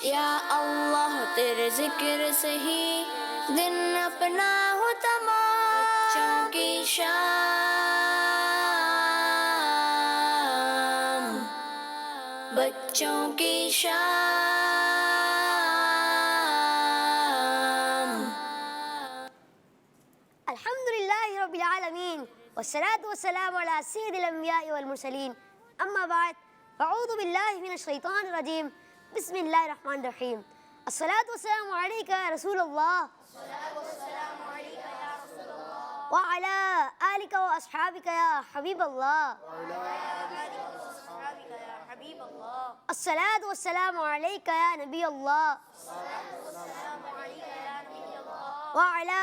یا اللہ تیرے ذکر سے ہی دن اپنا ہو تمام، بچوں کی شام، بچوں کی شام۔ الحمد للہ رب العالمین والصلاة والسلام علی سید الانبیاء والمرسلین، اما بعد فاعوذ باللہ من الشیطان الرجیم، بسم اللہ الرحمن الرحیم۔ الصلاة والسلام علیکہ یا رسول اللہ وعلی آلکہ واصحابکہ یا حبیب اللہ۔ الصلاة والسلام علیکہ یا نبی اللہ وعلی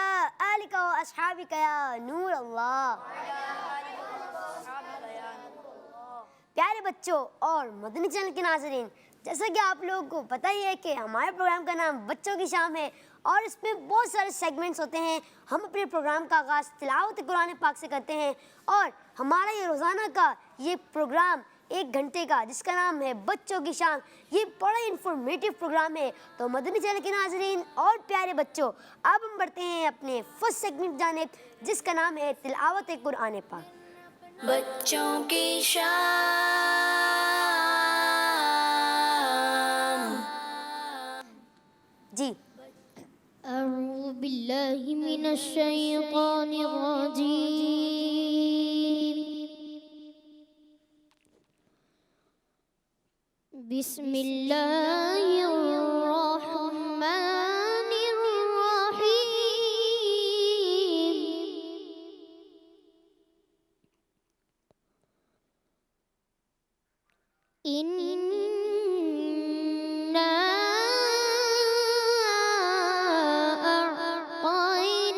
آلکہ واصحابکہ یا نور اللہ۔ پیارے بچوں اور مدنی چینل کے ناظرین، جیسا کہ آپ لوگوں کو پتہ ہی ہے کہ ہمارے پروگرام کا نام بچوں کی شام ہے اور اس میں بہت سارے سیگمنٹس ہوتے ہیں۔ ہم اپنے پروگرام کا آغاز تلاوت قرآن پاک سے کرتے ہیں اور ہمارا یہ روزانہ کا یہ پروگرام 1 گھنٹے کا جس کا نام ہے بچوں کی شام، یہ بڑا انفارمیٹیو پروگرام ہے۔ تو مدنی چینل کے ناظرین اور پیارے بچوں، اب ہم بڑھتے ہیں اپنے فرسٹ سیگمنٹ جانب جس کا نام ہے تلاوت قرآن پاک۔ بچوں کی شام۔ جی اعوذ باللہ من الشیطان الرجیم، بسم اللہ الرحمن الرحیم۔ إِنَّا أَعْطَيْنَاكَ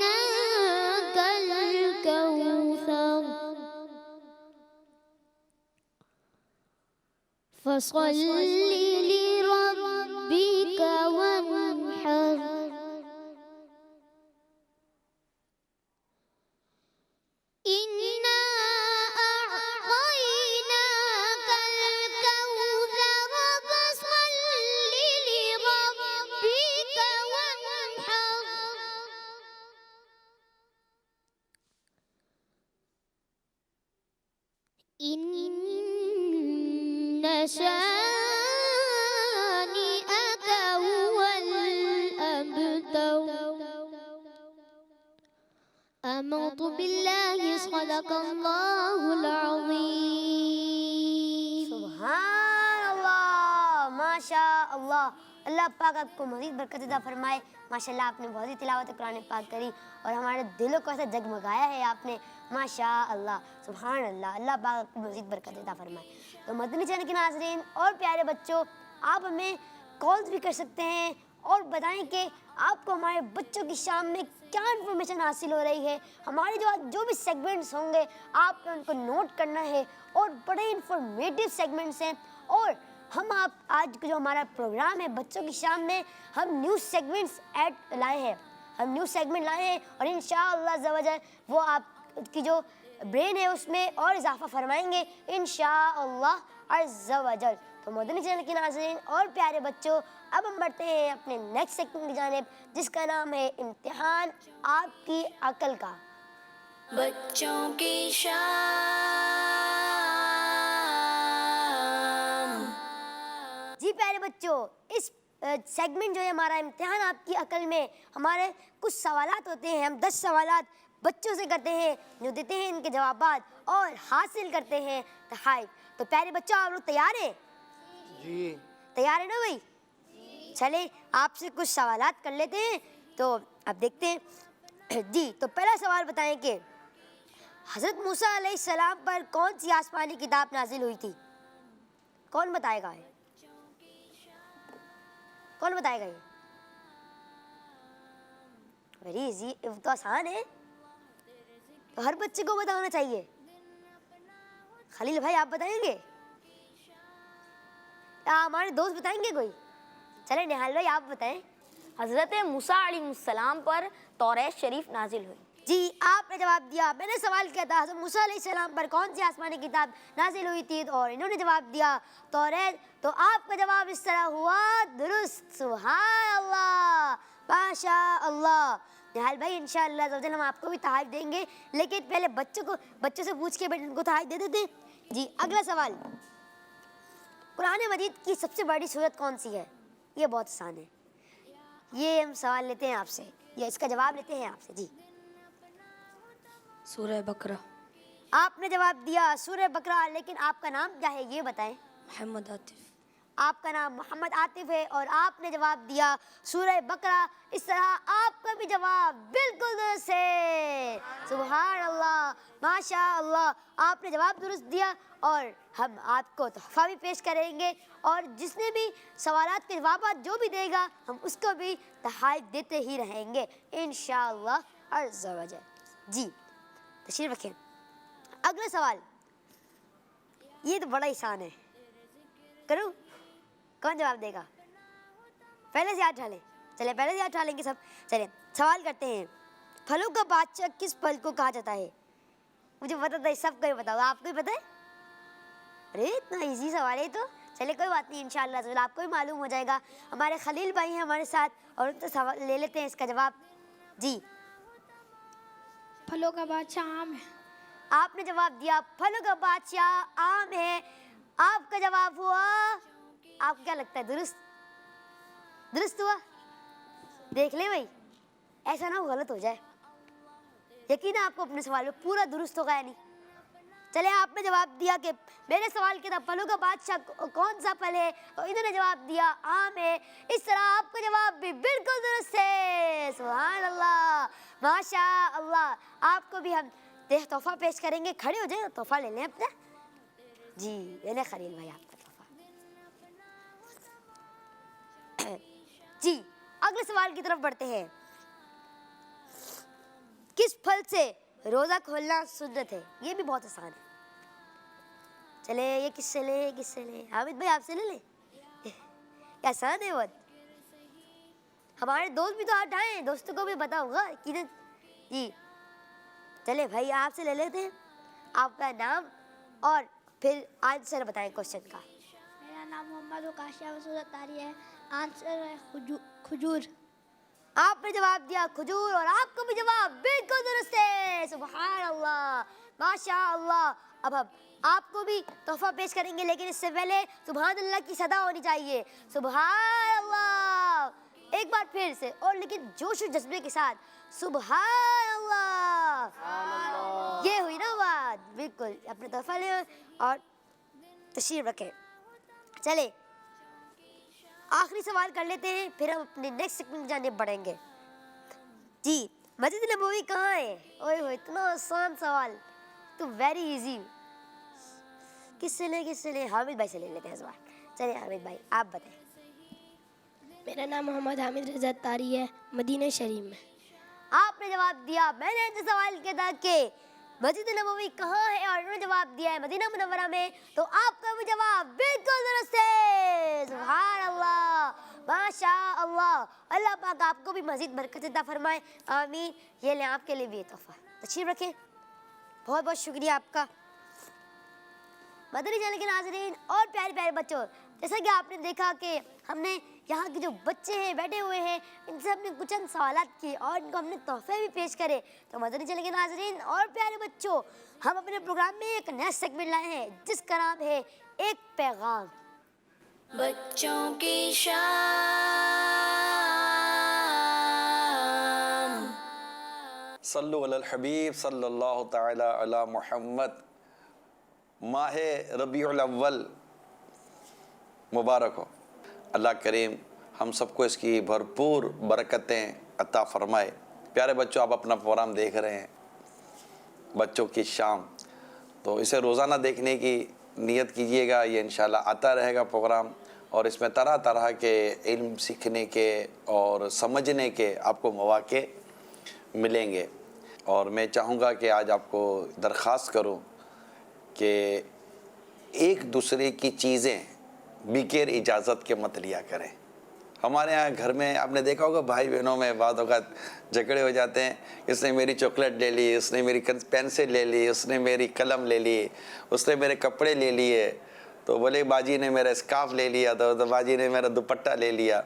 الْكَوْثَرَ فَصَلِّ لِرَبِّكَ وَانْحَرْ۔ إِنَّا أَعْطَيْنَاكَ الْكَوْثَرَ فَصَلِّ لِرَبِّكَ وَانْحَرْ۔ إِنَّ شَانِئَكَ هُوَ الْأَبْتَرُ۔ آمنت باللہ صدق اللہ العظیم۔ سبحان اللہ، ماشاء اللہ۔ اللہ پاک آپ کو مزید برکت عطا فرمائے۔ ماشاءاللہ آپ نے بہت ہی تلاوت قرآن پاک کری اور ہمارے دلوں کو ایسا جگمگایا ہے آپ نے، ماشاء اللہ، سبحان اللہ۔ اللہ پاک آپ کو مزید برکت عطا فرمائے۔ تو مدنی چینل کے ناظرین اور پیارے بچوں، آپ ہمیں کالز بھی کر سکتے ہیں اور بتائیں کہ آپ کو ہمارے بچوں کی شام میں کیا انفارمیشن حاصل ہو رہی ہے۔ ہمارے جو بھی سیگمنٹس ہوں گے آپ نے ان کو نوٹ کرنا ہے اور بڑے انفارمیٹیو سیگمنٹس ہیں۔ اور ہم آج جو ہمارا پروگرام ہے بچوں کی شام میں ہم نیوز سیگمنٹس لائے ہیں، ہم نیوز سیگمنٹ لائے ہیں اور انشاءاللہ عز و جل وہ آپ کی جو برین ہے اس میں اور اضافہ فرمائیں گے انشاءاللہ عز و جل۔ تو مدنی چینل کے ناظرین اور پیارے بچوں، اب ہم بڑھتے ہیں اپنے نیکسٹ سیگمنٹ کی جانب جس کا نام ہے امتحان آپ کی عقل کا۔ بچوں کی شام۔ جی پیارے بچوں، اس سیگمنٹ جو ہے ہمارا امتحان آپ کی عقل میں، ہمارے کچھ سوالات ہوتے ہیں، ہم 10 سوالات بچوں سے کرتے ہیں جو دیتے ہیں ان کے جوابات اور حاصل کرتے ہیں تحائف۔ تو پیارے بچوں آپ لوگ تیار ہیں؟ جی تیار ہے نا بھائی؟ چلیں آپ سے کچھ سوالات کر لیتے ہیں تو اب دیکھتے ہیں۔ جی تو پہلا سوال بتائیں کہ حضرت موسیٰ علیہ السلام پر کون سی آسمانی کتاب نازل ہوئی تھی؟ کون بتائے گا؟ کون بتائے گا یہ؟ ویری ایزی، تو آسان ہے، تو ہر بچے کو بتانا چاہیے۔ خلیل بھائی آپ بتائیں گے یا ہمارے دوست بتائیں گے کوئی؟ چلے نہال بھائی آپ بتائیں۔ حضرت موسیٰ علیہ السلام پر توریت شریف نازل ہوئی۔ جی آپ نے جواب دیا. میں نے سوال کیا تھا حضرت موسیٰ علیہ السلام پر کون سی آسمانی کتاب نازل ہوئی تھی اور انہوں نے جواب دیا توریت. تو آپ کا جواب اس طرح ہوا درست. سبحان اللہ ماشاء اللہ. نہال بھائی انشاءاللہ ہم آپ کو بھی تحائف دیں گے لیکن پہلے بچوں سے پوچھ کے ان کو تحائف دے دیتے. جی اگلا سوال. قرآن مجید کی سب سے بڑی سورت کون سی ہے؟ یہ بہت آسان ہے. یہ ہم سوال لیتے ہیں آپ سے یا اس کا جواب لیتے ہیں آپ سے. جی سورہ بقرہ. آپ نے جواب دیا سورہ بقرہ. لیکن آپ کا نام کیا ہے یہ بتائیں. محمد عاطف. آپ کا نام محمد عاطف ہے اور آپ نے جواب دیا سورہ بقرہ. اس طرح آپ کا بھی جواب بالکل درست ہے. سبحان اللہ ماشاء اللہ. آپ نے جواب درست دیا اور ہم آپ کو تحفہ بھی پیش کریں گے اور جس نے بھی سوالات کے جوابات جو بھی دے گا ہم اس کو بھی تحائف دیتے ہی رہیں گے انشاءاللہ عز و جل. جی تشریف رکھیں. اگلا سوال. یہ تو بڑا آسان ہے. کروں کون جواب دے گا؟ پہلے سے ہاتھ اٹھا لیں. چلے پہلے سے ہاتھ اٹھا لیں گے سب. چلے سوال کرتے ہیں. پھلوں کا بادشاہ کس پھل کو کہا جاتا ہے؟ مجھے پتا تھا سب کو ہی پتا ہوگا. آپ کو ہی پتا ہے؟ ارے اتنا ایزی سوال ہے تو چلے کوئی بات نہیں انشاءاللہ آپ کو بھی معلوم ہو جائے گا. ہمارے خلیل بھائی ہیں ہمارے ساتھ اور ان سے سوال لے لیتے ہیں اس کا جواب. جی پھلوں کا بادشاہ آم ہے. آپ نے جواب دیا پھلوں کا بادشاہ آم ہے. آپ کا جواب ہوا آپ کو کیا لگتا ہے درست ہوا؟ دیکھ لیں بھائی ایسا نہ ہو غلط ہو جائے. یقین آپ کو اپنے سوال میں پورا درست ہوگا یا نہیں. چلے آپ نے جواب دیا کہ میرے سوال کے تھا پھلوں کا بادشاہ کون سا پھل ہے تو انہوں نے جواب دیا آم ہے. اس طرح آپ کا جواب بھی بالکل درست ہے. سبحان اللہ ماشاء اللہ. آپ کو بھی ہم تحفہ پیش کریں گے. کھڑے ہو جائیں تحفہ لے لیں اپنا. جی لے لیں خلیل بھائی آپ کا تحفہ. جی اگلے سوال کی طرف بڑھتے ہیں. کس پھل سے روزہ کھولنا سنت ہے؟ یہ بھی بہت آسان ہے. چلے یہ کس سے لیں حامد بھائی آپ سے لے لیں. یہ آسان ہے بہت. ہمارے دوست بھی تو ہاتھ اٹھائیں دوستوں کو بھی پتا ہوگا. جی چلے بھائی آپ سے لے لیتے ہیں. آپ کا نام اور پھر آنسر بتائیں کوشچن کا. میرا نام محمد وقاشیہ وسورت تاری ہے. آنسر ہے کھجور. آپ نے جواب دیا کھجور اور آپ کو بھی جواب بالکل درست ہے. سبحان اللہ ماشاء اللہ. اب آپ کو بھی تحفہ پیش کریں گے لیکن اس سے پہلے سبحان اللہ کی صدا ہونی چاہیے. سبحان اللہ. ایک بار پھر سے اور لیکن جوش و جذبے کے ساتھ سبحان اللہ. یہ ہوئی نا بات. بالکل اپنے تحفہ لیں اور تشریف رکھیں. چلے آخری سوال کر لیتے ہیں پھر ہم اپنے نیکسٹ سیگمنٹ جانے بڑھیں گے. جی مسجد نبوی کہاں ہے؟ اوئے ہوئے اتنا آسان سوال تو ویری ایزی. کس سے لیں حامد بھائی سے لے لیتے ہیں اس بار. چلے حامد بھائی آپ بتائیں. میرا نام محمد حامد رضا تاری ہے. مدینہ شریف میں. آپ نے جواب دیا. میں نے جو سوال کیا تھا کہ مسجد نبوی کہاں ہے اور انہوں نے جواب دیا ہے مدینہ منورہ میں تو آپ کا بھی جواب بالکل درست ہے. سبحان اللہ ماشاء اللہ. اللہ پاک آپ کو بھی مزید برکت عطا فرمائے. آمین. یہ لیں آپ کے لیے بھی تحفہ. تشریف رکھیں. بہت بہت شکریہ آپ کا. مدنی چینل کے ناظرین اور پیارے پیارے بچوں جیسا کہ آپ نے دیکھا کہ ہم نے یہاں کے جو بچے ہیں بیٹھے ہوئے ہیں ان سے ہم نے کچھ چند سوالات کیے اور ان کو ہم نے تحفے بھی پیش کرے. تو مدنی چینل کے ناظرین اور پیارے بچوں ہم اپنے پروگرام میں ایک نیا سیگمنٹ لائے ہیں جس کا نام ہے ایک پیغام. بچوں کی شام. صلو علی الحبیب صلی اللہ تعالی علی محمد. ماہ ربیع الاول مبارک ہو. اللہ کریم ہم سب کو اس کی بھرپور برکتیں عطا فرمائے. پیارے بچوں آپ اپنا پروگرام دیکھ رہے ہیں بچوں کی شام تو اسے روزانہ دیکھنے کی نیت کیجئے گا. یہ انشاءاللہ آتا رہے گا پروگرام اور اس میں طرح طرح کے علم سیکھنے کے اور سمجھنے کے آپ کو مواقع ملیں گے. اور میں چاہوں گا کہ آج آپ کو درخواست کروں کہ ایک دوسرے کی چیزیں بغیر اجازت کے مت لیا کریں. ہمارے یہاں گھر میں آپ نے دیکھا ہوگا بھائی بہنوں میں بعض اوقات جھگڑے ہو جاتے ہیں. اس نے میری چاکلیٹ لے لی, اس نے میری پینسل لے لی, اس نے میری قلم لے لی, اس نے میرے کپڑے لے لیے, تو بولے باجی نے میرا اسکارف لے لیا, تو باجی نے میرا دوپٹہ لے لیا.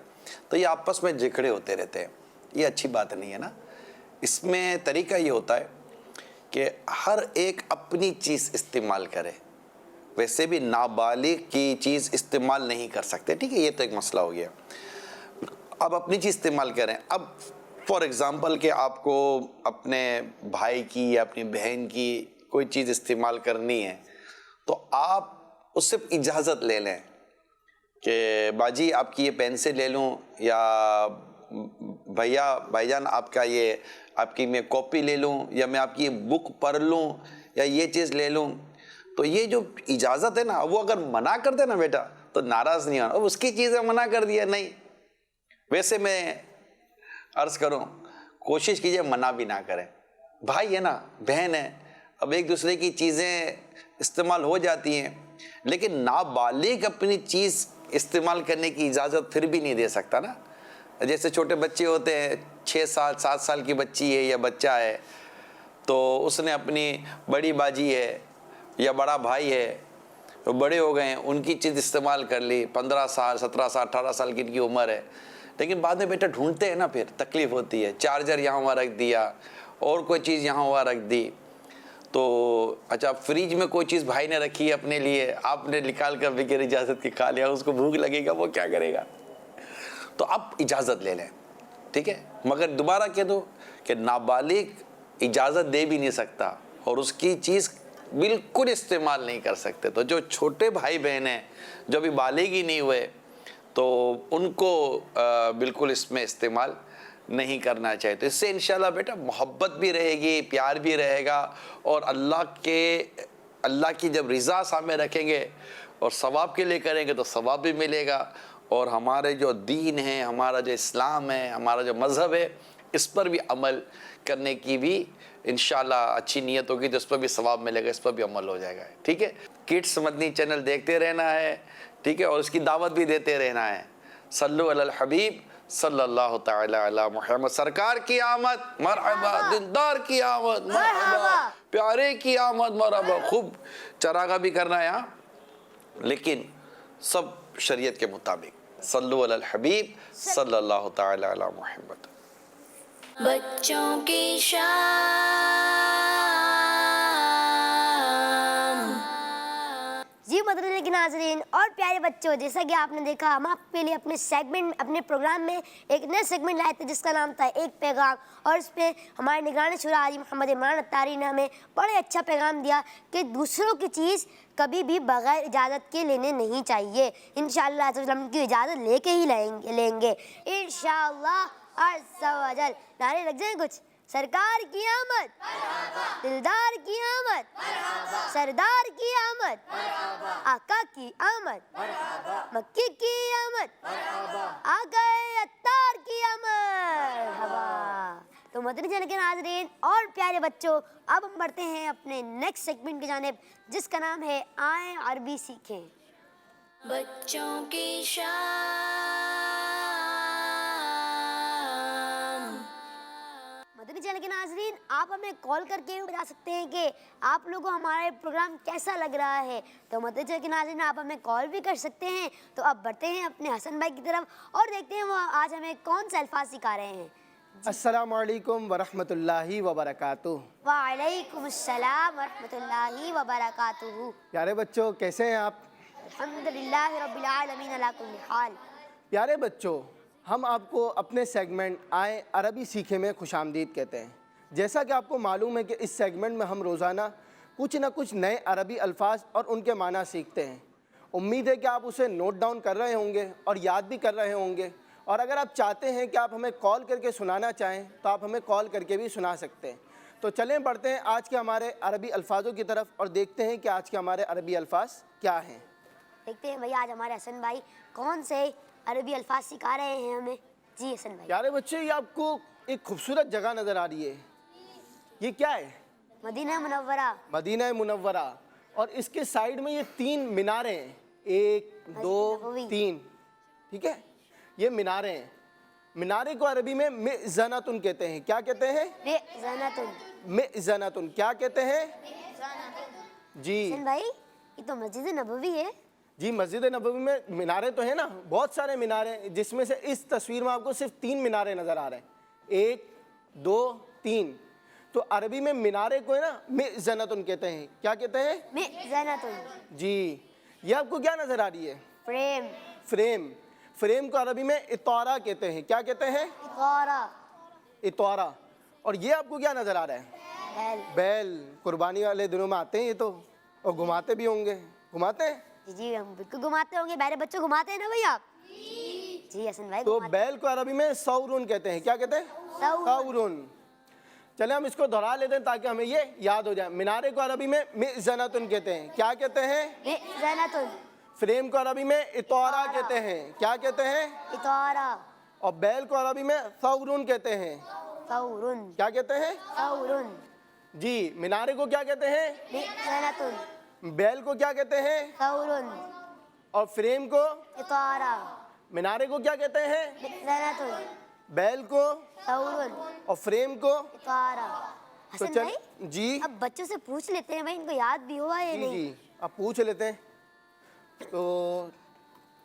تو یہ آپس میں جھگڑے ہوتے رہتے ہیں. یہ اچھی بات نہیں ہے نا. اس میں طریقہ یہ ہوتا ہے کہ ہر ایک اپنی چیز استعمال کرے. ویسے بھی نابالغ کی چیز استعمال نہیں کر سکتے, ٹھیک ہے, یہ تو ایک مسئلہ ہو گیا. اب اپنی چیز استعمال کریں. اب فار ایگزامپل کہ آپ کو اپنے بھائی کی یا اپنی بہن کی کوئی چیز استعمال کرنی ہے, تو آپ اس سے اجازت لے لیں کہ باجی آپ کی یہ پینسل لے لوں, یا بھائی جان آپ کا یہ آپ کی میں کاپی لے لوں, یا میں آپ کی یہ بک پڑھ لوں, یا یہ چیز لے لوں. تو یہ جو اجازت ہے نا, وہ اگر منع کر دے نا بیٹا تو ناراض نہیں ہونا. اب اس کی چیزیں منع کر دیا نہیں. ویسے میں عرض کروں, کوشش کیجئے منع بھی نہ کریں. بھائی ہے نا, بہن ہے, اب ایک دوسرے کی چیزیں استعمال ہو جاتی ہیں, لیکن نابالغ اپنی چیز استعمال کرنے کی اجازت پھر بھی نہیں دے سکتا نا. جیسے چھوٹے بچے ہوتے ہیں, 6 سال 7 سال کی بچی ہے یا بچہ ہے, تو اس نے اپنی بڑی باجی ہے یا بڑا بھائی ہے, وہ بڑے ہو گئے ہیں, ان کی چیز استعمال کر لی. 15 سال 17 سال 18 سال کی ان کی عمر ہے, لیکن بعد میں بیٹا ڈھونڈتے ہیں نا, پھر تکلیف ہوتی ہے. چارجر یہاں وہاں رکھ دیا, اور کوئی چیز یہاں وہاں رکھ دی. تو اچھا فریج میں کوئی چیز بھائی نے رکھی ہے اپنے لیے, آپ نے نکال کر بغیر اجازت کے کھا لیا. اس کو بھوک لگے گا, وہ کیا کرے گا؟ تو آپ اجازت لے لیں, ٹھیک ہے, مگر دوبارہ کہہ دو کہ نابالغ اجازت دے بھی نہیں سکتا اور اس کی چیز بالکل استعمال نہیں کر سکتے. تو جو چھوٹے بھائی بہن ہیں جو ابھی بالغ ہی نہیں ہوئے, تو ان کو بالکل اس میں استعمال نہیں کرنا چاہیے. تو اس سے انشاءاللہ بیٹا محبت بھی رہے گی, پیار بھی رہے گا, اور اللہ کی جب رضا سامنے رکھیں گے اور ثواب کے لیے کریں گے تو ثواب بھی ملے گا. اور ہمارے جو دین ہے, ہمارا جو اسلام ہے, ہمارا جو مذہب ہے, اس پر بھی عمل کرنے کی بھی انشاءاللہ اچھی نیت ہوگی تو اس پر بھی ثواب ملے گا, اس پر بھی عمل ہو جائے گا. ٹھیک ہے, کڈس مدنی چینل دیکھتے رہنا ہے, ٹھیک ہے, اور اس کی دعوت بھی دیتے رہنا ہے. صلو علی الحبیب صلی اللہ تعالی علی محمد. سرکار کی آمد مرحبا, دلدار کی آمد مرحبا, پیارے کی آمد مرحبا. خوب چراغا بھی کرنا ہے ہاں, لیکن سب شریعت کے مطابق. صلو علی الحبیب صلی اللہ تعالی علی محمد. بچوں کی شام. جی مدنی کے ناظرین اور پیارے بچوں, جیسا کہ آپ نے دیکھا, ہم آپ کے لیے اپنے پروگرام میں ایک نئے سیگمنٹ لائے تھے جس کا نام تھا ایک پیغام. اور اس پہ ہمارے نگران شورا حاجی محمد عمران اتاری نے ہمیں بڑے اچھا پیغام دیا کہ دوسروں کی چیز کبھی بھی بغیر اجازت کے لینے نہیں چاہیے. انشاءاللہ ہم کی اجازت لے کے ہی لیں گے انشاءاللہ عز و جل. نعرے لگ جائیں کچھ. سرکار کی آمد, دلدار کی آمد, سردار کی آمد, آقا کی آمد, مکی کی آمد, آقا اتار کی آمد. تو مدنی چینل کے ناظرین اور پیارے بچوں, اب ہم بڑھتے ہیں اپنے نیکسٹ سیگمنٹ کی جانب جس کا نام ہے آئیں عربی سیکھیں. بچوں کی شام. مدنی چینل کے ناظرین, آپ ہمیں کال کر کے بتا سکتے ہیں کہ آپ لوگوں کو ہمارا پروگرام کیسا لگ رہا ہے. تو مدنی چینل کے ناظرین آپ ہمیں کال بھی کر سکتے ہیں. تو اب بڑھتے ہیں اپنے حسن بھائی کی طرف اور دیکھتے ہیں وہ آج ہمیں کون سے الفاظ سکھا رہے ہیں. السلام علیکم ورحمۃ اللہ وبرکاتہ. وعلیکم السلام ورحمۃ اللہ وبرکاتہ. پیارے بچوں کیسے ہیں آپ؟ الحمدللہ رب العالمین علی کل حال. پیارے بچوں, ہم آپ کو اپنے سیگمنٹ آئیں عربی سیکھیں میں خوش آمدید کہتے ہیں. جیسا کہ آپ کو معلوم ہے کہ اس سیگمنٹ میں ہم روزانہ کچھ نہ کچھ نئے عربی الفاظ اور ان کے معنی سیکھتے ہیں. امید ہے کہ آپ اسے نوٹ ڈاؤن کر رہے ہوں گے اور یاد بھی کر رہے ہوں گے, اور اگر آپ چاہتے ہیں کہ آپ ہمیں کال کر کے سنانا چاہیں تو آپ ہمیں کال کر کے بھی سنا سکتے ہیں. تو چلیں بڑھتے ہیں آج کے ہمارے عربی الفاظوں کی طرف اور دیکھتے ہیں کہ آج کے ہمارے عربی الفاظ کیا ہیں. دیکھتے ہیں بھئی آج ہمارے حسن بھائی کون سے عربی الفاظ سکھا رہے ہیں ہمیں. جی حسن بھائی. پیارے بچے, یہ آپ کو ایک خوبصورت جگہ نظر آ رہی ہے, یہ کیا ہے؟ مدینہ منورہ. مدینہ منورہ. اور اس کے سائیڈ میں یہ 3 میناریں ہیں, 1 2 3, ٹھیک ہے. یہ میناریں ہیں. مینارے کو عربی میں مئذنۃ کہتے ہیں. کیا کہتے ہیں؟ مئذنۃ. مئذنۃ. کیا کہتے ہیں؟ جی حسن بھائی یہ تو مسجد نبوی ہے. جی مسجد نبوی میں مینارے تو ہیں نا, بہت سارے مینارے, جس میں سے اس تصویر میں آپ کو صرف 3 مینارے نظر آ رہے ہیں. 1 2 3. تو عربی میں مینارے کو ہے نا مئذنۃ کہتے ہیں. کیا کہتے ہیں؟ مئذنۃ. جی. یہ آپ کو کیا نظر آ رہی ہے؟ فریم. فریم. فریم کو عربی میں اطارہ کہتے ہیں. کیا کہتے ہیں؟ اطارہ. اطارہ. اور یہ آپ کو کیا نظر آ رہا ہے؟ بیل. بیل. قربانی والے دنوں میں آتے ہیں یہ تو, اور گھماتے بھی ہوں گے. گھماتے ہیں؟ جی ہم بالکل گھماتے ہوں گے, میرے بچوں گھماتے ہیں نا بھائی آپ؟ جی حسن بھائی تو گھماتے بیل کو عربی میں سورون کہتے ہیں. کیا کہتے ہیں؟ سورون. چلیں ہم اس کو دہرا لیتے ہیں تاکہ ہمیں یہ یاد ہو جائے. مینارے کو عربی میں مئذنۃ کہتے ہیں. کیا کہتے ہیں؟ مئذنۃ. فریم کو عربی میں اطارہ کہتے ہیں. کیا کہتے ہیں؟ اطارہ. اور بیل کو عربی میں ثورون کہتے ہیں. ثورن. کیا کہتے ہیں؟ ثورن. جی. مینارے کو کیا کہتے ہیں؟ مئذنۃ. بیل کو کیا کہتے ہیں؟ ثورن. اور فریم کو؟ اطارہ. مینارے کو کیا کہتے ہیں؟ مئذنۃ. بیل کو؟ ثورن. اور فریم کو؟ اطارہ. تو حسن چل بھائی جی اب بچوں سے پوچھ لیتے ہیں بھائی ان کو یاد بھی ہوا یا جی نہیں. جی آپ پوچھ لیتے ہیں. تو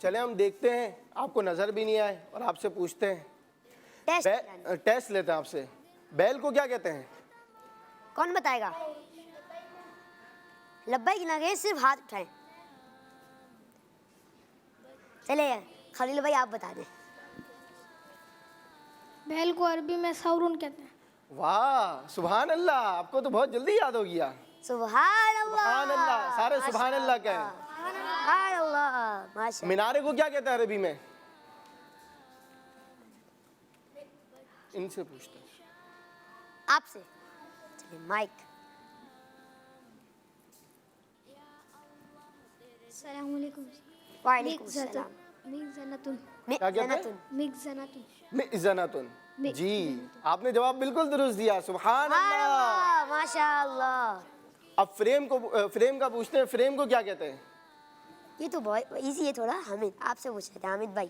چلیں ہم دیکھتے ہیں, آپ کو نظر بھی نہیں آئے اور آپ سے پوچھتے ہیں. ٹیسٹ لیتے ہیں آپ سے. بیل کو کیا کہتے ہیں؟ کون بتائے گا؟ لبیک نہ کہیں, صرف ہاتھ اٹھائیں. چلے خلیل بھائی آپ بتا دیں. بیل کو عربی میں ثورن کہتے ہیں. واہ سبحان اللہ, آپ کو تو بہت جلدی یاد ہو گیا. سبحان اللہ. سبحان اللہ. سارے سبحان اللہ کہیں. سبحان اللہ. ماشاء. مینارے کو کیا کہتے ہیں عربی میں؟ ان سے پوچھتے ہیں. آپ سے. چلیے مائک. السلام علیکم. وعلیکم السلام. مئذنۃ. کیا کہتے ہیں؟ مئذنۃ. مئذنۃ. جی آپ نے جواب بالکل درست دیا. سبحان اللہ. ماشاء اللہ. اب فریم کا پوچھتے ہیں. فریم کو کیا کہتے ہیں؟ یہ تو بہت ایزی ہے تھوڑا. حامد آپ سے پوچھ رہے تھے. حامد بھائی.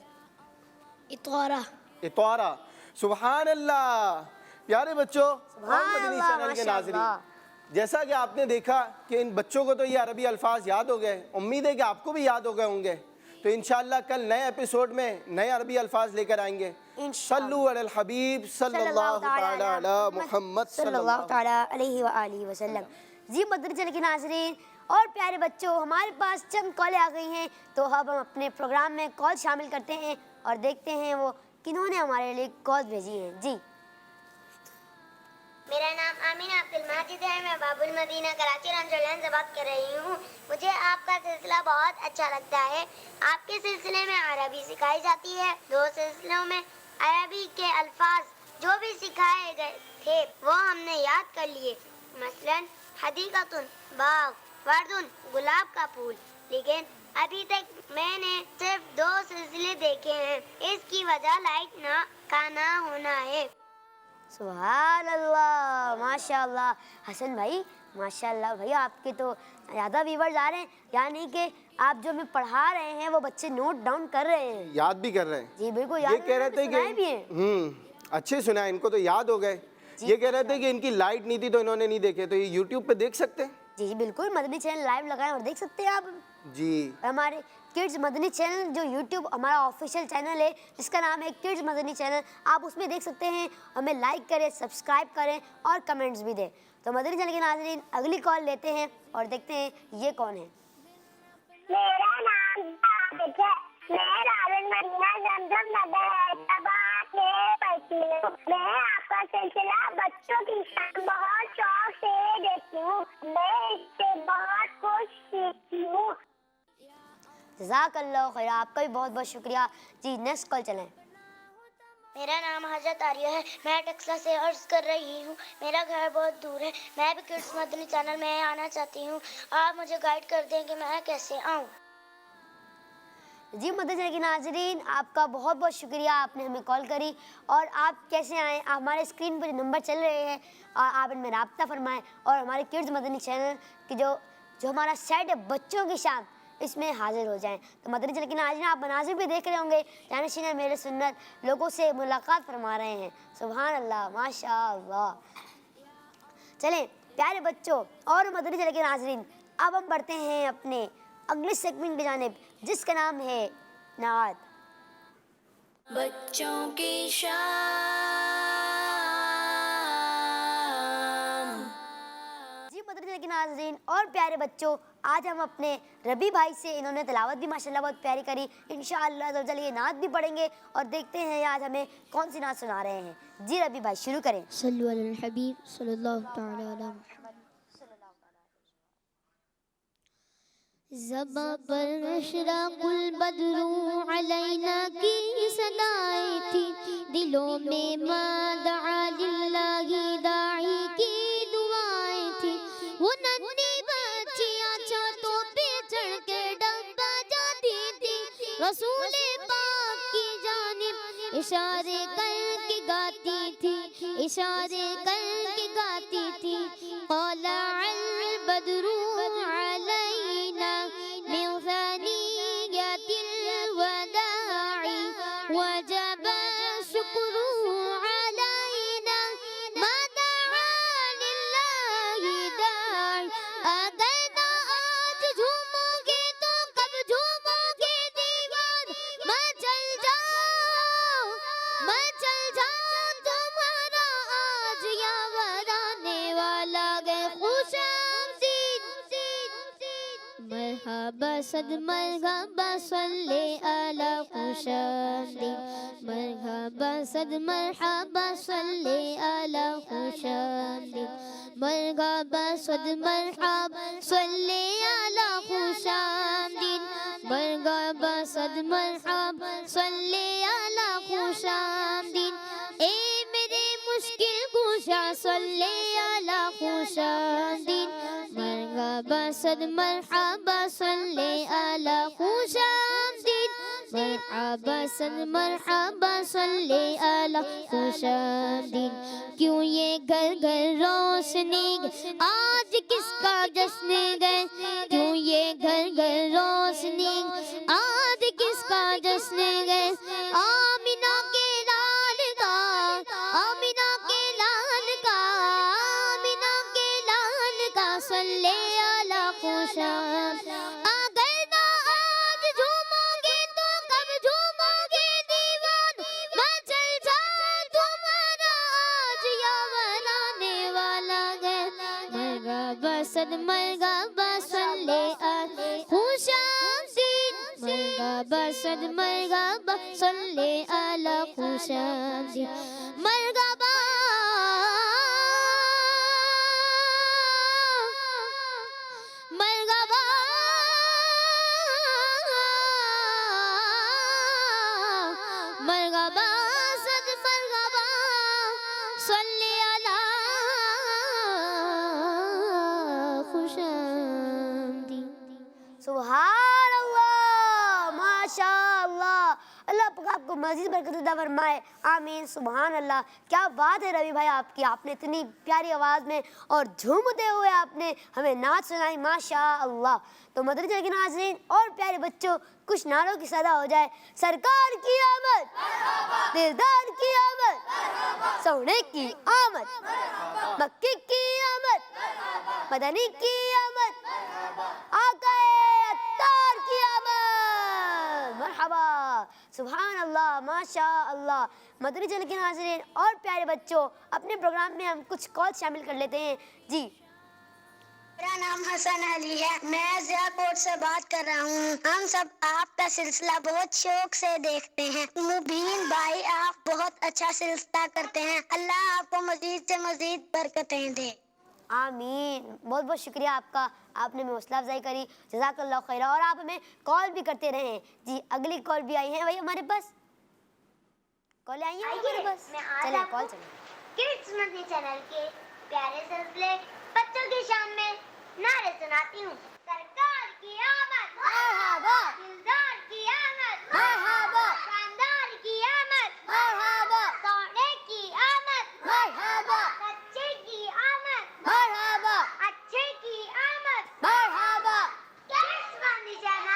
اطارہ. اطارہ. سبحان اللہ. پیارے بچوں اور مدنی چینل کے ناظرین, جیسا کہ آپ نے دیکھا کہ ان بچوں کو تو یہ عربی الفاظ یاد ہو گئے, امید ہے کہ آپ کو بھی یاد ہو گئے ہوں گے. تو انشاءاللہ کل نئے ایپیسوڈ میں نئے عربی الفاظ لے کر آئیں گے. صلو علی الحبیب صلی اللہ تعالی علی محمد صلی اللہ تعالی علیہ وآلہ وسلم. جی مدنی چینل کے ناظرین اور پیارے بچوں, ہمارے پاس چند کالیں آ گئی ہیں, تو اب ہم اپنے پروگرام میں کال شامل کرتے ہیں اور دیکھتے ہیں وہ کنہوں نے ہمارے لیے کال بھیجی ہیں. جی میرا نام آمینہ عبد الماجد ہے. میں باب المدینہ کراچی رنجولین سے بات کر رہی ہوں. مجھے آپ کا سلسلہ بہت اچھا لگتا ہے. آپ کے سلسلے میں عربی سکھائی جاتی ہے. 2 سلسلوں میں عربی کے الفاظ جو بھی سکھائے گئے تھے وہ ہم نے یاد کر لیے. مثلا حدیقۃ باغ, وردن گلاب کا پھول. لیکن ابھی تک میں نے صرف 2 سلسلے دیکھے ہیں. اس کی وجہ لائٹ کا نہ ہونا ہے. سبحان اللہ. ماشاء اللہ. حسن بھائی ماشاء اللہ بھائی آپ کے تو زیادہ ویورز آ رہے ہیں, یعنی کہ آپ جو ہمیں پڑھا رہے ہیں وہ بچے نوٹ ڈاؤن کر رہے ہیں, یاد بھی کر رہے ہیں. جی بالکل یہ یاد کہہ رہے تھے سنائے بھی ہیں. کہ اچھے سنا, ان کو تو یاد ہو گئے. یہ کہہ رہے تھے کہ ان کی لائٹ نہیں تھی تو انہوں نے نہیں دیکھے, تو یہ یوٹیوب پہ دیکھ سکتے ہیں. جی بالکل مدنی چینل لائیو لگائیں اور دیکھ سکتے ہیں آپ. جی ہمارے کڈز مدنی چینل جو یوٹیوب ہمارا آفیشیل چینل ہے جس کا نام ہے کڈز مدنی چینل, آپ اس میں دیکھ سکتے ہیں. ہمیں لائک کریں, سبسکرائب کریں اور کمنٹس بھی دیں. تو مدنی چینل کے ناظرین اگلی کال لیتے ہیں اور دیکھتے ہیں یہ کون ہے. میرا نام عابد ہے. میں دارالمدینہ زمزم نگر حیدرآباد میں پڑھتی ہوں. میں آپ کا سلسلہ بچوں کی شان بہت شوق سے دیکھتی ہوں. میں اس سے بہت کچھ سیکھتی ہوں. جزاک اللہ خیر. آپ کا بھی بہت بہت شکریہ. جی نیکسٹ کال چلیں. میرا نام حضرت عاریہ ہے. میں ٹیکسلا سے عرض کر رہی ہوں. میرا گھر بہت دور ہے. میں بھی کڈس مدنی چینل میں آنا چاہتی ہوں. آپ مجھے گائیڈ کر دیں کہ میں کیسے آؤں. جی مدنی چینل کے ناظرین آپ کا بہت بہت شکریہ, آپ نے ہمیں کال کری. اور آپ کیسے آئیں, ہمارے اسکرین پر جو نمبر چل رہے ہیں آپ ان میں رابطہ فرمائیں. اور ہمارے کڈز مدنی چینل کی جو ہمارا سیٹ ہے بچوں کی شان, اس میں حاضر ہو جائیں. تو مدنی چینل کے ناظرین آپ مناظر بھی دیکھ رہے ہوں گے. جانشین میرے سنت لوگوں سے ملاقات فرما رہے ہیں. سبحان اللہ ماشاء اللہ. چلیں پیارے بچوں اور مدنی چینل کے ناظرین اب ہم بڑھتے ہیں اپنے اگلے سیگمنٹ کی جانب جس کا نام ہے نعت. بچوں کی شام. جی مدنی چینل کے ناظرین اور پیارے بچوں آج ہم اپنے ربی بھائی سے انہوں نے تلاوت بھی ماشاءاللہ بہت پیاری کری. انشاءاللہ عز و جل یہ نعت بھی پڑھیں گے اور دیکھتے ہیں آج ہمیں کون سی نعت سنا رہے ہیں. جی ربی بھائی شروع کریں. صلو علی الحبیب صلی اللہ تعالی علی محمد. زباں پر اشراق البدر علینا کی صدائیں تھی, دلوں میں ما دعا للہ داعی کی دعائیں تھی. وہ ننھی بچیاں چھتوں پہ چڑھ کے ڈبہ جاتی تھی, رسول پاک کی جانب اشارے کر کے گاتی تھی, اشارے کر کے گاتی تھی. طلع البدر علینا من ثنیات الوداع وجب الشکر علینا ما دعا للہ داعی. اگر نہ آج جھومو گے تو کب جھومو گے دیوان, مچل جاؤ تمہارا آج یاور آنے والا گئے خوش آمدید. مرحبا صد مرحبا صلی علی خوش آمدید, مرحبا صد مرحبا صلی علی خوش آمدید, مرحبا صد مرحبا صلی علی خوش آمدید, مرحبا صد مرحبا صلی علی خوش آمدید. اے میرے مشکل کشا صلی علی خوش آمدید, مرحبا صد مرحبا صلی علی خوش آمدید, مرحبا صد مرحبا صلی علی خوش آمدید. کیوں یہ گھر گھر روشنی گئے آج کس کا جشن گئے, کیوں یہ گھر گھر روشنی آج کس کا جشن گئے. آمینہ کے لال کا, آمینہ کے لال کا, آمینہ کے لال کا صلی علی خوش آمدید. اگر نہ آج جھومو گے تو کب جھومو گے دیوان, مچل جائے تمہارا آج یاور آنے والا گئے. مرحبا صد مرحبا صلی علی خوش آمدید, مرحبا صد مرحبا صلی علی خوش آمدید. مرحبا مرحبا مرحبا صد مرحبا صلی علی خوش آمدید. سبحان اللہ ماشاء اللہ. اللہ پاک آپ کو مزید برکت عطا فرمائے. آمین. سبحان اللہ. کیا بات ہے ربی بھائی آپ کی, آپ نے اتنی پیاری آواز میں اور جھومتے ہوئے آپ نے ہمیں نعت سنائی ماشاء اللہ. تو مدنی چینل کے ناظرین اور پیارے بچوں کچھ نعروں کی صدا ہو جائے. سرکار کی آمد, دلدار کی آمد, سونے کی آمد, مکی کی آمد, مدنی کی آمد, آقا عطار کی آمد. مرحبا. سبحان اللہ ماشاء اللہ. مدنی چینل کے ناظرین اور پیارے بچوں اپنے پروگرام میں ہم کچھ کال شامل کر لیتے ہیں. جی میرا نام حسن علی ہے, میں ضیا کوٹ سے بات کر رہا ہوں. ہم سب آپ کا سلسلہ بہت شوق سے دیکھتے ہیں. مبین بھائی آپ بہت اچھا سلسلہ کرتے ہیں, اللہ آپ کو مزید سے مزید برکتیں دے. آمین. بہت بہت شکریہ آپ کا, آپ نے ہمیں حوصلہ افزائی کری, جزاک اللہ خیر. اور آپ ہمیں کال بھی کرتے رہیں. جی اگلی کال بھی آئی ہیں بھائی ہمارے پاس, کال آئی ہیں ہمارے پاس. چلیں کال چلیں. کڈز مدنی چینل کے پیارے سلسلے بچوں کی شان میں نعرے سناتی ہوں. سرکار کی آمد, مرحبا, دلدار کی آمد, مرحبا, شاندار کی آمد, مرحبا, سونے کی آمد, مرحبا, سچے کی آمد, مرحبا, اچھے کی آمد. مرحبا. کڈز مدنی چینل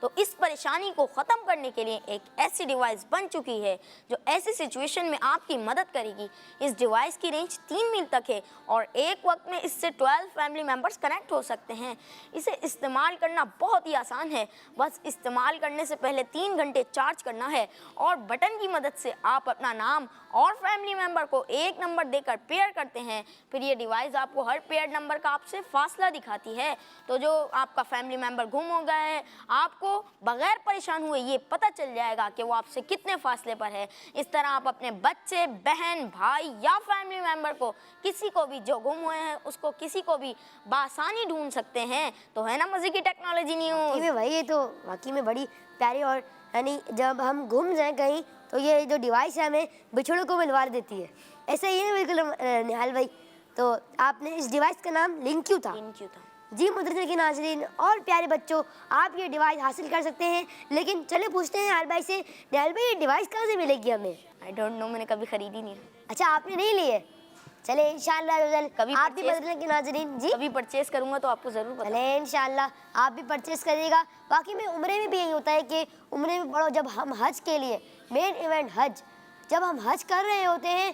تو اس پریشانی کو ختم کرنے کے لیے ایک ایسی ڈیوائس بن چکی ہے جو ایسی سچویشن میں آپ کی مدد کرے گی۔ اس ڈیوائس کی رینج 3 میل تک ہے اور ایک وقت میں اس سے 12 فیملی ممبرز کنیکٹ ہو سکتے ہیں۔ اسے استعمال کرنا بہت ہی آسان ہے، بس استعمال کرنے سے پہلے 3 گھنٹے چارج کرنا ہے اور بٹن کی مدد سے آپ اپنا نام اور فیملی ممبر کو ایک نمبر دے کر پیئر کرتے ہیں۔ پھر یہ ڈیوائس آپ کو ہر پیئر نمبر کا آپ سے فاصلہ دکھاتی ہے، تو جو آپ کا فیملی ممبر گم ہو گیا ہے آپ کو بغیر پریشان ہوئے یہ پتہ چل جائے گا کہ وہ آپ سے کتنے فاصلے پر ہے۔ اس طرح آپ اپنے بچے، بہن، بھائی یا فیملی ممبر کو کسی کو بھی جو گم ہوئے ہیں اس کو کسی کو بھی بآسانی ڈھونڈ سکتے ہیں۔ تو ہے نا مزے کی ٹیکنالوجی نیوز؟ بھائی یہ تو واقعی میں بڑی پیاری، اور یعنی جب ہم گھوم جائیں کہیں تو یہ جو ڈیوائس ہے ہمیں بچھڑوں کو ملوا دیتی ہے، ایسا ہی ہے بالکل نہال بھائی۔ تو آپ نے اس ڈیوائس کا نام لنک کیوں تھا؟ جی مدرسے کے ناظرین اور پیارے بچوں، آپ یہ ڈیوائس حاصل کر سکتے ہیں، لیکن چلے پوچھتے ہیں نہال بھائی سے، نہال بھائی یہ ڈیوائس کہاں سے ملے گی ہمیں؟ آئی ڈونٹ نو، میں نے کبھی خریدی نہیں ہے۔ اچھا آپ نے نہیں لی ہے؟ چلے انشاءاللہ کبھی آپ بھی مدرسے کے ناظرین جی کبھی پرچیز کروں گا تو آپ کو ضرور بتاؤں گا۔ چلے انشاءاللہ آپ بھی پرچیز کریے گا۔ واقعی میں عمرے میں بھی یہی ہوتا ہے کہ عمرے میں پڑھو، جب ہم حج کے لیے مین ایونٹ حج، جب ہم حج کر رہے ہوتے ہیں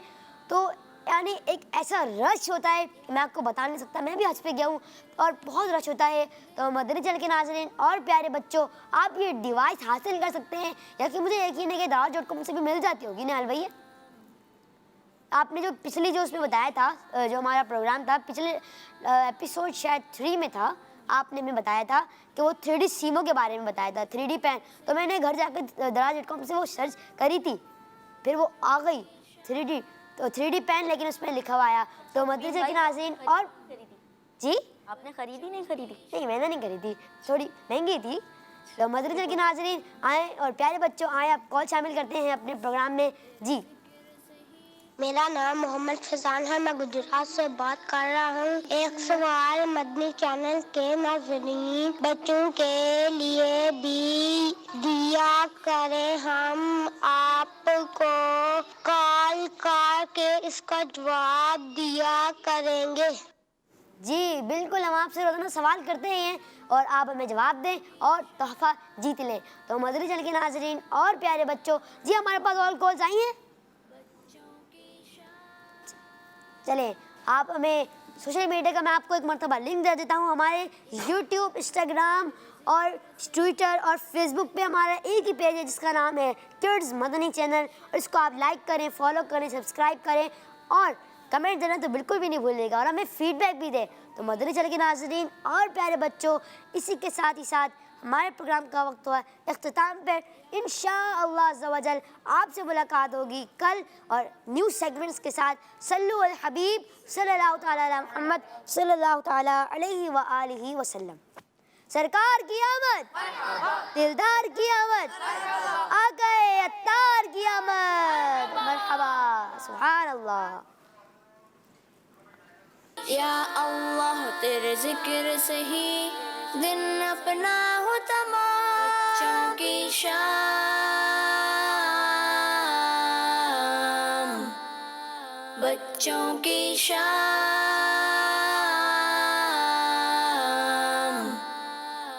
تو یعنی ایک ایسا رش ہوتا ہے کہ میں آپ کو بتا نہیں سکتا۔ میں بھی حج پہ گیا ہوں اور بہت رش ہوتا ہے۔ تو مدنی چینل کے ناظرین اور پیارے بچوں، آپ یہ ڈیوائس حاصل کر سکتے ہیں، یا کہ مجھے یقین ہے کہ dawat.com سے بھی مل جاتی ہوگی نہال بھائی۔ آپ نے جو پچھلی جو اس میں بتایا تھا، جو ہمارا پروگرام تھا پچھلے ایپیسوڈ شاید 3 میں تھا، آپ نے ہمیں بتایا تھا کہ وہ 3D سیموں کے بارے میں بتایا تھا، 3D پین۔ تو میں نے گھر جا کے dawat.com سے وہ سرچ کری تھی، پھر وہ آ گئی 3D پین، لیکن اس میں لکھا ہوا آیا۔ تو مدرسے کے ناظرین اور جی آپ نے خریدی نہیں خریدی؟ نہیں میں نے نہیں خریدی، تھوڑی مہنگی تھی۔ تو مدرسے کے ناظرین آئیں اور پیارے بچوں آئیں، آپ کال شامل کرتے ہیں اپنے پروگرام میں۔ جی میرا نام محمد فیضان ہے، میں گجرات سے بات کر رہا ہوں۔ ایک سوال مدنی چینل کے ناظرین بچوں کے لیے بھی دیا کریں، ہم آپ کو کال کر کے اس کا جواب دیا کریں گے۔ جی بالکل، ہم آپ سے روزانہ سوال کرتے ہیں اور آپ ہمیں جواب دیں اور تحفہ جیت لیں۔ تو مدنی چینل کے ناظرین اور پیارے بچوں، جی ہمارے پاس اور کالز آئی ہیں؟ چلیں آپ ہمیں سوشل میڈیا کا میں آپ کو ایک مرتبہ لنک دے دیتا ہوں۔ ہمارے یوٹیوب، انسٹاگرام اور ٹویٹر اور فیس بک پہ ہمارا ایک ہی پیج ہے جس کا نام ہے کڈز مدنی چینل، اور اس کو آپ لائک کریں، فالو کریں، سبسکرائب کریں اور کمنٹ دینا تو بالکل بھی نہیں بھولیے گا، اور ہمیں فیڈ بیک بھی دیں۔ تو مدنی چینل کے ناظرین اور پیارے بچوں، اسی کے ساتھ ہی ساتھ ہمارے پروگرام کا وقت ہوا اختتام پر۔ انشاءاللہ عز و جل آپ سے ملاقات ہوگی کل اور نیو سیگمنٹس کے ساتھ۔ صلو علی الحبیب صلی اللہ تعالیٰ علی محمد صلی اللہ تعالیٰ علیہ وآلہ وسلم۔ سرکار کی آمد، دلدار کی آمد، آقا اتار کی آمد، مرحبا، سبحان اللہ۔ یا اللہ تیرے ذکر سے ہی دن اپنا ہو تمام، بچوں کی شام، بچوں کی شام،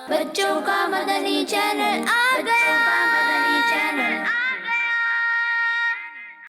بچوں کا مدنی چینل آ گیا۔